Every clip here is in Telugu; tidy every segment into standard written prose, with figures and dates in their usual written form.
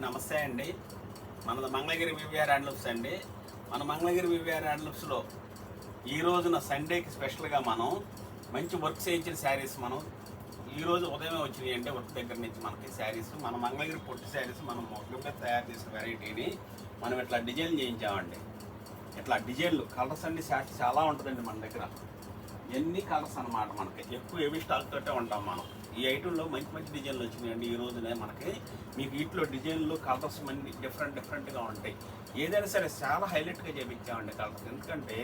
నమస్తే అండి. మనది మంగళగిరి వివిఆర్ హ్యాండ్లూమ్స్ అండి. మన మంగళగిరి వివిఆర్ హ్యాండ్లూమ్స్లో ఈ రోజున సండేకి స్పెషల్గా మనం మంచి వర్క్ చేయించిన శారీస్ మనం ఈరోజు ఉదయమే వచ్చినాయి అంటే వర్క్ దగ్గర నుంచి మనకి శారీస్ మన మంగళగిరి పొట్టి శారీస్ మనం మొగ్గగా తయారు చేసిన వెరైటీని మనం ఇట్లా డిజైన్ చేయించామండి. ఇట్లా డిజైన్లు కలర్స్ అన్ని చాలా ఉంటుందండి మన దగ్గర. ఎన్ని కలర్స్ అన్నమాట. మనకి ఎక్కువ హెవీ స్టాక్ తోటే ఉంటాం మనం. ఈ ఐటెంలో మంచి మంచి డిజైన్లు వచ్చినాయండి ఈ రోజునే మనకి. మీకు వీటిలో డిజైన్లు కలర్స్ అన్ని డిఫరెంట్గా ఉంటాయి. ఏదైనా సరే చాలా హైలైట్గా చేయించామండి కలర్స్. ఎందుకంటే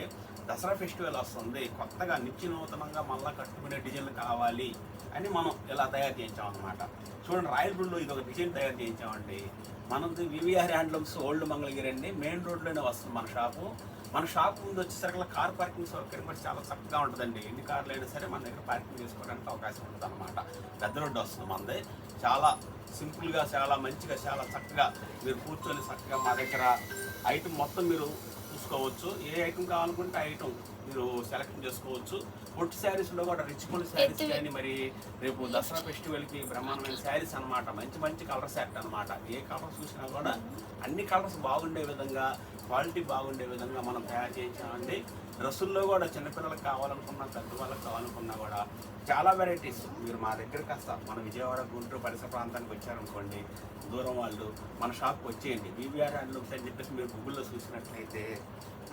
దసరా ఫెస్టివల్ వస్తుంది, కొత్తగా నిత్య నూతనంగా మళ్ళీ కట్టుకునే డిజైన్లు కావాలి అని మనం ఇలా తయారు చేయించామన్నమాట. చూడండి, రాయల్ బ్లూలో ఇది ఒక డిజైన్ తయారు చేయించామండి. మనది వివిఆర్ హ్యాండ్లూమ్స్ ఓల్డ్ మంగళగిరి అండి. మెయిన్ రోడ్లోనే వస్తుంది మన షాపు. మన షాప్ ముందు వచ్చేసరికి కార్ పార్కింగ్ సౌకర్యం కూడా చాలా చక్కగా ఉంటుందండి. ఎన్ని కార్లు అయినా సరే మన దగ్గర పార్కింగ్ చేసుకోవడానికి అవకాశం ఉంటుంది అనమాట. పెద్ద రోడ్డు వస్తుంది మనది. చాలా సింపుల్గా, చాలా మంచిగా, చాలా చక్కగా మీరు కూర్చొని చక్కగా మా దగ్గర ఐటమ్ మొత్తం మీరు చూసుకోవచ్చు. ఏ ఐటమ్ కావాలనుకుంటే ఐటమ్ మీరు సెలెక్ట్ చేసుకోవచ్చు. పొట్టి శారీస్లో కూడా రిచ్ పొడి శారీస్ కానీ, మరి రేపు దసరా ఫెస్టివల్కి బ్రహ్మాండమైన శారీస్ అనమాట. మంచి మంచి కలర్ సెట్ అనమాట. ఏ కలర్ చూసినా కూడా అన్ని కలర్స్ బాగుండే విధంగా, క్వాలిటీ బాగుండే విధంగా మనం తయారు చేయించామండి. డ్రెస్సుల్లో కూడా చిన్నపిల్లలకు కావాలనుకున్నా, పెద్దవాళ్ళకి కావాలనుకున్నా కూడా చాలా వెరైటీస్ మీరు మా దగ్గరికి వస్తారు. మన విజయవాడ, గుంటూరు పరిసర ప్రాంతానికి వచ్చారనుకోండి, దూరం వాళ్ళు మన షాప్కి వచ్చేయండి. వివిఆర్ హ్యాండ్లూమ్స్ అని చెప్పేసి మీరు గూగుల్లో చూసినట్లయితే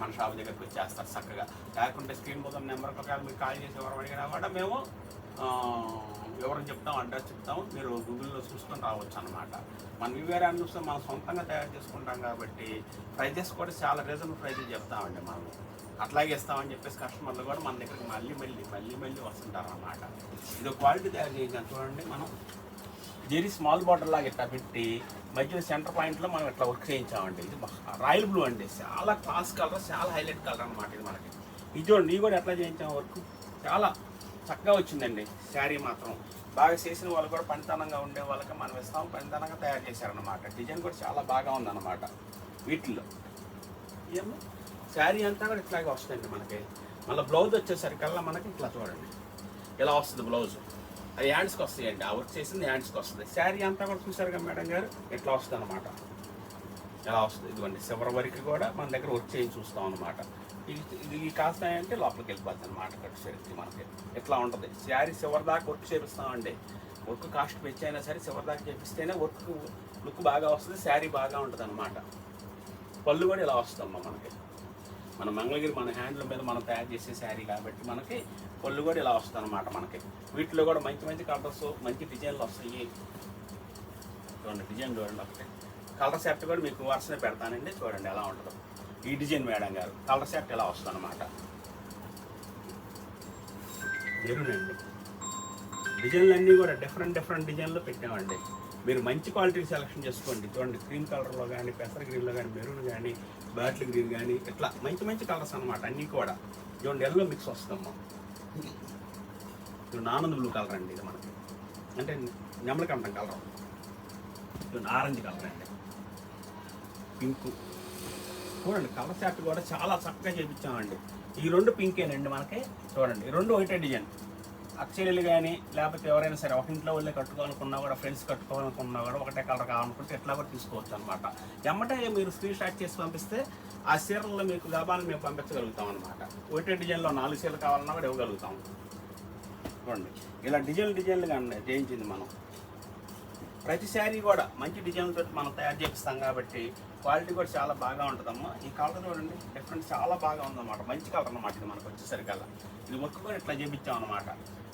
మన షాప్ దగ్గరికి వచ్చేస్తారు చక్కగా. లేకుంటే స్క్రీన్ మీద నెంబర్ ప్రకారం మీరు కాల్ చేసి ఎవరు అడిగినా కూడా మేము వివరం చెప్తాం, అడ్రస్ చెప్తాం. మీరు గూగుల్లో చూసుకొని రావచ్చు అనమాట. మన వివిఆర్ హ్యాండ్లూమ్స్లో మనం సొంతంగా తయారు చేసుకుంటాం కాబట్టి ప్రైజెస్ కూడా చాలా రీజనబుల్ ప్రైజెస్ చెప్తామండి మనం. అట్లాగే ఇస్తామని చెప్పేసి కస్టమర్లు కూడా మన దగ్గరికి మళ్ళీ వస్తుంటారు అన్నమాట. ఇది క్వాలిటీ తయారు చేయించాం చూడండి. మనం జెరీ స్మాల్ బార్డర్ లాగా ఇట్లా పెట్టి మధ్యలో సెంటర్ పాయింట్లో మనం ఇట్లా వర్క్ చేయించామండి. ఇది రాయల్ బ్లూ అండి. చాలా క్లాస్ కలర్, చాలా హైలైట్ కలర్ అనమాట ఇది మనకి. ఇది చూడండి, ఇవి కూడా ఎట్లా చేయించాము వర్క్ చాలా చక్కగా వచ్చిందండి. శారీ మాత్రం బాగా చేసిన వాళ్ళు కూడా పనితనంగా ఉండే వాళ్ళకి మనం ఇస్తాం. పనితనంగా తయారు చేశారనమాట. డిజైన్ కూడా చాలా బాగా ఉందన్నమాట. వీటిల్లో ఏమో శారీ అంతా కూడా ఇట్లాగే వస్తుందండి మనకి. మళ్ళీ బ్లౌజ్ వచ్చేసరికల్లా మనకి ఇట్లా చూడండి ఇలా వస్తుంది బ్లౌజ్. అది హ్యాండ్స్కి వస్తాయండి. ఆ వర్క్ చేసింది హ్యాండ్స్కి వస్తుంది. శారీ అంతా కూడా చూసారుగా మేడం గారు, ఇట్లా వస్తుంది అనమాట. ఎలా వస్తుంది ఇదిగోండి. చివరి వరకు కూడా మన దగ్గర వర్క్ చేయించి చూస్తాం అనమాట. ఇది కాస్తాయంటే లోపలికి వెళ్ళిపోద్ది అనమాట. కట్టు సరికి మనకి ఎట్లా ఉంటుంది. శారీ చివరి దాకా వర్క్ చేపిస్తామండి. వర్క్ కాస్ట్ పెంచి అయినా సరే చివరి దాకా చేపిస్తేనే వర్క్ లుక్ బాగా వస్తుంది, శారీ బాగా ఉంటుంది అనమాట. పళ్ళు కూడా ఇలా వస్తుందమ్మా మనకి. మన మంగళగిరి మన హ్యాండ్ల మీద మనం తయారు చేసే శారీ కాబట్టి మనకి పళ్ళు కూడా ఇలా వస్తుంది అనమాట మనకి. వీటిలో కూడా మంచి మంచి కలర్స్, మంచి డిజైన్లు వస్తాయి. చూడండి డిజైన్ చూడండి. ఒకటి కలర్ సెట్ కూడా మీకు వరుసనే పెడతానండి. చూడండి ఎలా ఉంటుందో. ఈ డిజైన్ మేడం గారు కలర్ సెట్ ఇలా వస్తుంది అనమాట. మెరూనండి. డిజైన్లు అన్నీ కూడా డిఫరెంట్ డిజైన్లో పెట్టామండి. మీరు మంచి క్వాలిటీ సెలెక్షన్ చేసుకోండి. చూడండి, క్రీమ్ కలర్లో కానీ, పెసర్ గ్రీన్లో కానీ, మెరూన్ కానీ, బాటిల్ గ్రీన్ కానీ, ఇట్లా మంచి కలర్స్ అనమాట అన్నీ కూడా. చూడండి ఎల్లో మిక్స్ వస్తుందమ్మా. చూడండి ఆనంద్ బ్లూ కలర్ అండి ఇది మనకి. అంటే నెమలకంఠం కలర్. చూడండి ఆరెంజ్ కలర్ అండి. పింక్. చూడండి కలర్ సెట్ కూడా చాలా చక్కగా చేయించామండి. ఈ రెండు పింకేనండి మనకి. చూడండి ఈ రెండు ఒకటే డిజైన్. అక్షయలు కానీ లేకపోతే ఎవరైనా సరే ఒక ఇంట్లో వాళ్ళే కట్టుకోవాలనుకున్నా కూడా, ఫ్రెండ్స్ కట్టుకోవాలనుకున్నా కూడా ఒకటే కలర్ కావాలనుకుంటే ఎట్లా కూడా తీసుకోవచ్చు అనమాట. ఎమ్మటే మీరు స్క్రీన్ షాట్ చేసి పంపిస్తే ఆ చీరల్లో మీకు లాభాలు మేము పంపించగలుగుతాం అనమాట. ఒకటే డిజైన్లో 4 చీరలు కావాలన్నా కూడా ఇవ్వగలుగుతాం. చూడండి ఇలా డిజైన్లుగా చేయించింది మనం. ప్రతి శారీ కూడా మంచి డిజైన్లతో మనం తయారు చేపిస్తాం కాబట్టి క్వాలిటీ కూడా చాలా బాగా ఉంటుందమ్మా. ఈ కలర్ చూడండి డిఫరెంట్ చాలా బాగా ఉందన్నమాట. మంచి కలర్ అన్నమాట ఇది మనకు వచ్చేసరికల్లా. ఇది వర్క్ కూడా ఇట్లా చేయించాం అనమాట.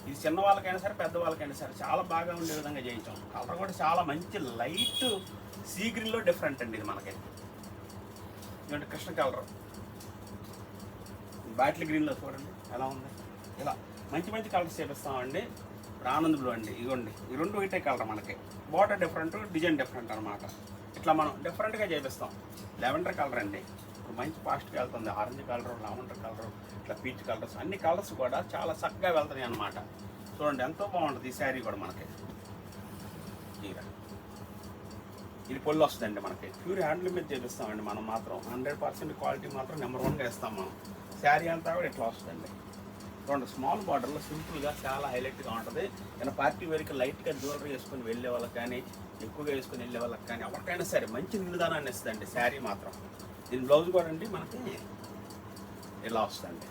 ఇది చిన్న వాళ్ళకైనా సరే, పెద్ద వాళ్ళకైనా సరే చాలా బాగా ఉండే విధంగా చేయించాం. కలర్ కూడా చాలా మంచి లైట్ సీ గ్రీన్లో డిఫరెంట్ అండి ఇది మనకి. ఇదంటే కృష్ణ కలర్. బాటిల్ గ్రీన్లో చూడండి ఎలా ఉంది. ఇలా మంచి కలర్స్ చేపిస్తామండి. ఆనంద్ బ్లూ అండి. ఇదిగోండి ఈ రెండు ఒకటే కలర్ మనకి. బార్డర్ డిఫరెంట్, డిజైన్ డిఫరెంట్ అనమాట. ఇట్లా మనం డిఫరెంట్గా చేపిస్తాం. లెవెండర్ కలర్ అండి ఇప్పుడు మంచి ఫాస్ట్గా వెళ్తుంది. ఆరెంజ్ కలర్, లెవెండర్ కలర్, ఇట్లా పీచ్ కలర్స్, అన్ని కలర్స్ కూడా చాలా చక్కగా వెళ్తాయి అనమాట. చూడండి ఎంతో బాగుంటుంది ఈ శారీ కూడా మనకి. ఇది పొల్లు వస్తుందండి మనకి. ప్యూర్ హ్యాండ్లూమ్ మీద చేపిస్తామండి మనం మాత్రం. 100% క్వాలిటీ మాత్రం నెంబర్ 1గా ఇస్తాం మనం. శారీ అంతా కూడా ఇట్లా వస్తుందండి. చూడండి స్మాల్ బార్డర్లో సింపుల్గా చాలా హైలైట్గా ఉంటుంది. నేను పార్టీ వేర్కి లైట్గా జ్యువెలరీ వేసుకొని వెళ్ళే వాళ్ళకి కానీ, ఎక్కువగా వేసుకొని వెళ్ళే వాళ్ళకి కానీ ఎవరికైనా సరే మంచి నిలుదానాన్ని ఇస్తుందండి శారీ మాత్రం. దీని బ్లౌజ్ కూడా అండి మనకి ఇలా వస్తుందండి.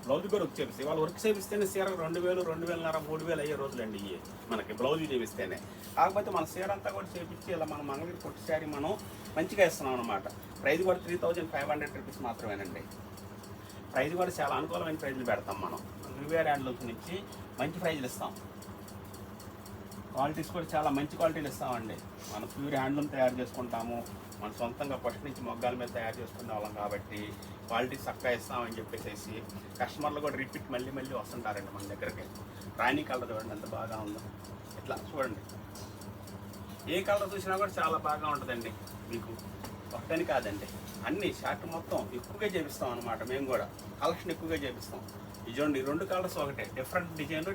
బ్లౌజ్ కూడా వర్క్ చేపిస్తే ఇవాళ వర్క్ చేపిస్తేనే చీర 2000, 2500, 3000 అయ్యే రోజులండి ఇవి మనకి బ్లౌజ్ చేపిస్తేనే. కాకపోతే మన చీర అంతా కూడా చేపించి ఇలా మన మంగళగిరి కొట్టి శారీ మనం మంచిగా ఇస్తున్నాం అనమాట. ప్రైస్ కూడా 3500 రూపీస్ మాత్రమేనండి. ప్రైస్ కూడా చాలా అనుకూలమైన ప్రైజ్లు పెడతాం మనం. వివిఆర్ హ్యాండ్లూమ్స్ నుంచి మంచి ప్రైజ్లు ఇస్తాం. క్వాలిటీస్ కూడా చాలా మంచి క్వాలిటీలు ఇస్తామండి. మనం ప్యూర్ హ్యాండ్లూమ్ తయారు చేసుకుంటాము. మన సొంతంగా ఫస్ట్ నుంచి మొగ్గాల మీద తయారు చేసుకునే వాళ్ళం కాబట్టి క్వాలిటీ చక్కగా ఇస్తామని చెప్పేసి కస్టమర్లు కూడా రిపీట్ మళ్ళీ వస్తుంటారండి మన దగ్గరికి. రాణి కలర్ చూడండి ఎంత బాగా ఉందో. ఇట్లా చూడండి, ఏ కలర్ చూసినా కూడా చాలా బాగా ఉంటుందండి. మీకు ఒకటని కాదండి, అన్ని షార్ట్ మొత్తం ఎక్కువగా చేపిస్తాం అనమాట. మేము కూడా కలెక్షన్ ఎక్కువగా చేపిస్తాం. ఇది చూడండి, 2 కలర్స్ ఒకటే, డిఫరెంట్ డిజైన్,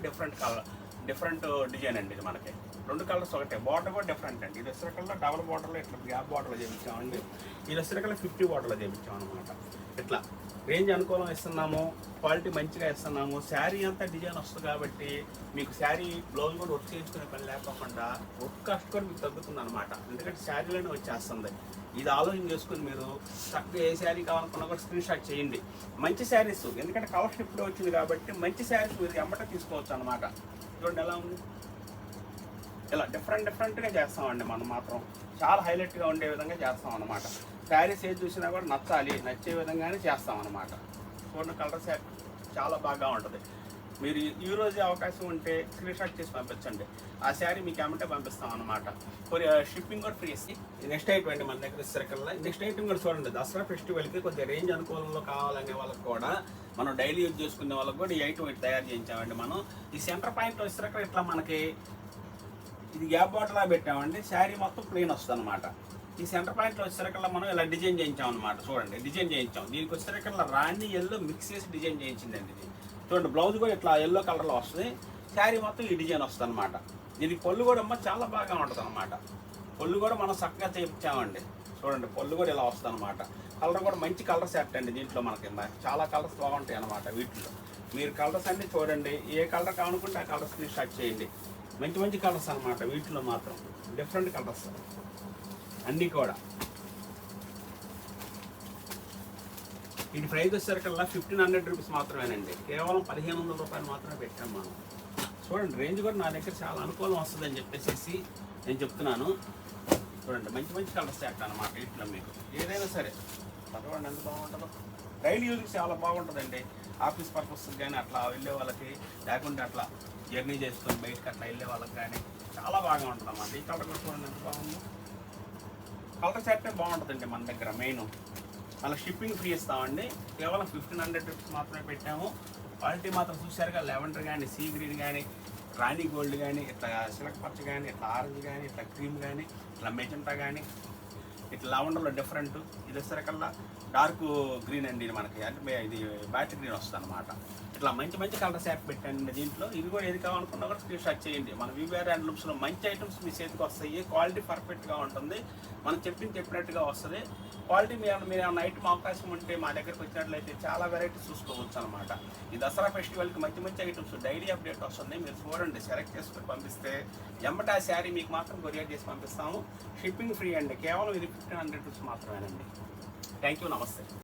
డిఫరెంట్ డిజైన్ అండి. ఇది మనకి 2 కలర్స్ ఒకటే, బార్డర్ కూడా డిఫరెంట్ అండి. ఇది ఎసరకల్లో డబుల్ బార్డర్లో ఇట్లా గ్యాప్ బార్డర్లో చేయించామండి. ఇది ఎసరకల్లో 50 బార్డర్లో చేయించాం అనమాట. ఇట్లా రేంజ్ అనుకూలం ఇస్తున్నాము, క్వాలిటీ మంచిగా ఇస్తున్నాము. శారీ అంతా డిజైన్ వస్తుంది కాబట్టి మీకు శారీ బ్లౌజ్ కూడా వర్క్ చేయించుకునే పని లేకుండా వర్క్ కాస్ట్ కూడా మీకు తగ్గుతుంది అనమాట. ఎందుకంటే శారీలోనే వచ్చేస్తుంది. ఇది ఆలోచన చేసుకుని మీరు చక్కగా ఏ శారీ కావాలనుకున్నా కూడా స్క్రీన్ షాట్ చేయండి. మంచి శారీస్, ఎందుకంటే కలెక్షన్ ఇప్పుడే వచ్చింది కాబట్టి మంచి శారీస్ మీరు ఎమ్మట తీసుకోవచ్చు అనమాట. చూడండి ఎలా ఉంది, ఇలా డిఫరెంట్గా చేస్తామండి. మనం మాత్రం చాలా హైలైట్గా ఉండే విధంగా చేస్తాం అనమాట. శారీస్ ఏది చూసినా కూడా నచ్చే విధంగానే చేస్తాం అనమాట. చూడండి కలర్ శారీ చాలా బాగా ఉంటుంది. మీరు ఈరోజు అవకాశం ఉంటే స్క్రీన్ షాట్ చేసి పంపించండి. ఆ శారీ మీకు ఏమంటే పంపిస్తాం అనమాట. షిప్పింగ్ కూడా ఫ్రీ ఇస్తే. నెక్స్ట్ ఐటమ్ అండి మన దగ్గర ఇసరకల్లా. నెక్స్ట్ ఐటమ్ కూడా చూడండి, దసరా ఫెస్టివల్కి కొద్దిగా రేంజ్ అనుకూలంలో కావాలనే వాళ్ళకి కూడా, మనం డైలీ యూజ్ చేసుకునే వాళ్ళకి కూడా ఈ ఐటమ్ ఇట్లా తయారు చేయించామండి. మనం ఈ సెంటర్ పాయింట్లో ఇసరకల్ ఇట్లా మనకి ఇది గ్యాప్ బాటలా పెట్టామండి. శారీ మొత్తం ప్లెయిన్ వస్తుంది అనమాట. ఈ సెంటర్ పాయింట్లో వచ్చేసరికల్లా మనం ఇలా డిజైన్ చేయించాం అనమాట. చూడండి డిజైన్ చేయించాం. దీనికి వచ్చేసరికల్లా రాణి ఎల్లో మిక్స్ చేసి డిజైన్ చేయించిందండి ఇది. చూడండి బ్లౌజ్ కూడా ఇట్లా ఎల్లో కలర్లో వస్తుంది. శారీ మొత్తం ఈ డిజైన్ వస్తుంది అనమాట. దీనికి పళ్ళు కూడా చాలా బాగా ఉంటుంది అనమాట. పళ్ళు కూడా మనం చక్కగా చేయించామండి. చూడండి పళ్ళు కూడా ఇలా వస్తుంది అనమాట. కలర్ కూడా మంచి కలర్ సెట్ అండి. దీంట్లో మనకి చాలా కలర్స్ బాగుంటాయి అనమాట. వీటిలో మీరు కలర్స్ అన్నీ చూడండి, ఏ కలర్ కావాలనుకుంటే ఆ కలర్ స్క్రీన్ షాట్ చేయండి. మంచి కలర్స్ అనమాట. వీటిలో మాత్రం డిఫరెంట్ కలర్స్ అన్నీ కూడా. వీటి ప్రైస్ వచ్చేసరికల్లా 1500 రూపీస్ మాత్రమేనండి. కేవలం 1500 రూపాయలు మాత్రమే పెట్టాం మనం. చూడండి రేంజ్ కూడా నా దగ్గర చాలా అనుకూలం వస్తుందని చెప్పేసి నేను చెప్తున్నాను. చూడండి మంచి కలర్స్ సెట్ అనమాట. వీటిలో మీకు ఏదైనా సరే చదవండి ఎంత బాగుంటుందో. డైలీ యూజ్కి చాలా బాగుంటుందండి. ఆఫీస్ పర్పస్ కానీ అట్లా వెళ్ళే వాళ్ళకి, లేకుంటే అట్లా జర్నీ చేసుకొని బయటకి అట్లా వెళ్ళే వాళ్ళకి కానీ చాలా బాగా ఉంటుంది అన్నమాట. ఈ కలర్ కూడా చూడండి ఎంత బాగుందో. కలర్ సెట్ బాగుంటుందండి మన దగ్గర. మెయిన్ మళ్ళీ షిప్పింగ్ ఫ్రీ ఇస్తామండి. కేవలం 1500 రూపీస్ మాత్రమే పెట్టాము. క్వాలిటీ మాత్రం చూసారుగా, లెవెండర్ కానీ, సీ గ్రీన్ కానీ, రాణి గోల్డ్ కానీ, ఇట్లా సిలక్ పచ్చ కానీ, ఇట్లా ఆరెంజ్ కానీ, ఇట్లా క్రీమ్ కానీ, ఇట్లా మెజెంటా కానీ, ఇట్లా లెవెండర్లో డిఫరెంట్. ఇది వచ్చేసరికల్లా డార్క్ గ్రీన్ అండి. ఇది మనకి అంటే ఇది బ్యాటరీ గ్రీన్ వస్తుంది అనమాట. ఇట్లా మంచి కలర్ సెట్ పెట్టండి దీంట్లో. ఇది కూడా ఏది కావాలనుకున్నా కూడా స్క్రీన్ షాట్ చేయండి. మన వివిఆర్ హ్యాండ్లూమ్స్లో మంచి ఐటమ్స్ మీ చేతికి వస్తాయి. క్వాలిటీ పర్ఫెక్ట్గా ఉంటుంది. మనం చెప్పినట్టుగా వస్తుంది. క్వాలిటీ మీరు ఏమైనా ఐటమ్ అవకాశం ఉంటే మా దగ్గరికి వచ్చినట్లయితే చాలా వెరైటీస్ చూసుకోవచ్చు అనమాట. ఈ దసరా ఫెస్టివల్కి మంచి ఐటమ్స్ డైలీ అప్డేట్ వస్తుంది. మీరు చూడండి, సెలెక్ట్ చేసుకుని పంపిస్తే ఎమ్మటా శారీ మీకు మాత్రం కొరియర్ చేసి పంపిస్తాము. షిప్పింగ్ ఫ్రీ అండి. కేవలం ఇది 1500 రూపీస్ మాత్రమేనండి. థ్యాంక్ యూ, నమస్తే.